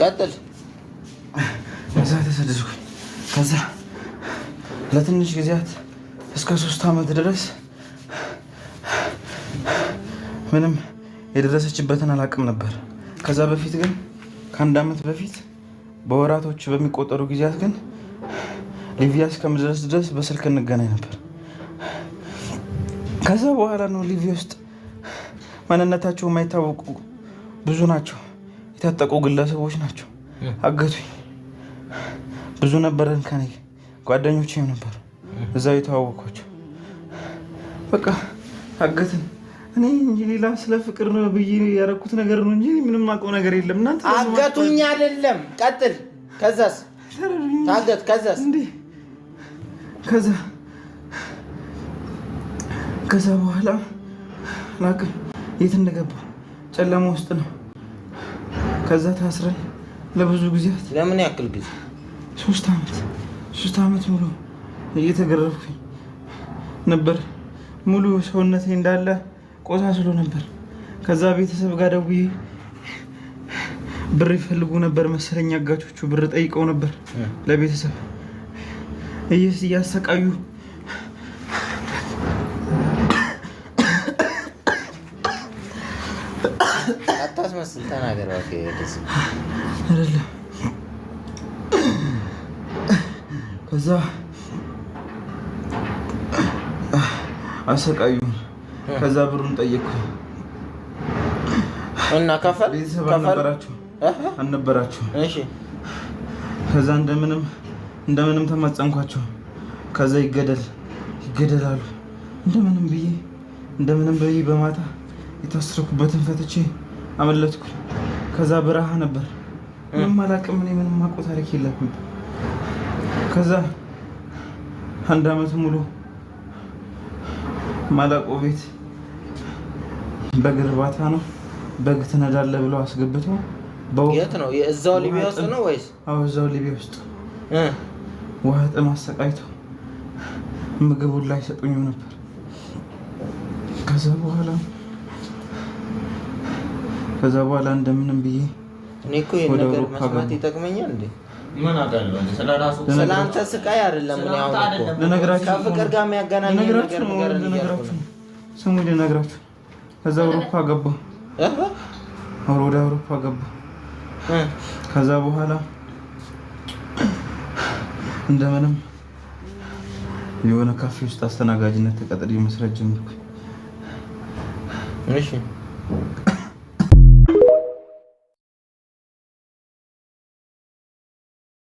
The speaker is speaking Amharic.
ቀጥል ከዛ ተሰደድኩኝ። ከዛ ለትንሽ ጊዜያት እስከ 3 ዓመት ድረስ ምንም የደረሰችበትን አላውቅም ነበር። ከዛ በፊት ግን ከ1 ዓመት በፊት በወራቶች በሚቆጠሩ ጊዜያት ግን ሊቢያ እስከምድረስ ድረስ በስልክ እንገናኝ ነበር። ከዛ በኋላ ነው ሊቢያ ውስጥ ማንነታቸው የማይታወቁ ብዙ ናቸው፣ የታጠቁ ግለሰቦች ናቸው አገቱኝ። ብዙ ነበረን ከኔ ጓደኞቼም ነበሩ እዛው የተዋወቅኳቸው። በቃ አገትን። እኔ እንጂ ሌላ ስለ ፍቅር ነው ብዬ ያደረኩት ነገር ነው እንጂ ምንም አውቀው ነገር የለም። እናንተ አገቱኝ አይደለም። ቀጥል። ከዛስ ታገት። ከዛስ እንዴ ከዛ በኋላ አላውቅም የት እንደገባ ጨለማ ውስጥ ነው። ከዛ ታስረን ለብዙ ጊዜያት። ለምን ያክል ጊዜ? 3 ዓመት ሙሉ እየተገረፍኩኝ ነበር። ሙሉ ሰውነቴ እንዳለ ቆሳስሎ ነበር። ከዛ ቤተሰብ ጋር ደውዬ ብር ይፈልጉ ነበር መሰለኝ አጋቾቹ። ብር ጠይቀው ነበር ለቤተሰብ እያሰቃዩ አታስመስል፣ ተናገር አይደለም። ከዛ አሰቃዩን። ከዛ ብሩን ጠየቅኩ እና ከፈል ቤተሰብ አልነበራችሁ። እሺ ከዛ እንደምንም ተማጸንኳቸው። ከዛ ይገደላሉ። እንደምንም ብዬ በማታ የታሰረኩበትን ፈትቼ አመለጥኩ። ከዛ በረሃ ነበር። ምንም አላውቅም። እኔ ምንም አውቀው ታሪክ የለም። ከዛ 1 ዓመት ሙሉ ማላቆ ቤት በግ እርባታ ነው። በግ ትነዳለህ ብለው አስገብተው የት ነው? እዛው ሊቢያ ውስጥ ነው ወይስ? አዎ እዛው ሊቢያ ውስጥ ውሃ ጥም አሰቃይተው ምግቡን ላይ ሰጡኝ ነበር። ከዛ በኋላ እንደምንም ብዬ እኔ እኮ ይሄን ነገር መስማት ይጠቅመኛል እንዴ? ምን አጋለው? ስለአንተ ስቃይ አይደለም። ምን ያው ለነገራችሁ ከፍቅር ጋር የሚያገናኝ ነገር ልነግራችሁ ስሙ ልነግራችሁ። ከዛ አውሮፓ ገባሁ። ወደ አውሮፓ ገባሁ። ከዛ በኋላ እንደምንም የሆነ ካፌ ውስጥ አስተናጋጅነት ተቀጥሬ መስራት ጀመርኩ። እሺ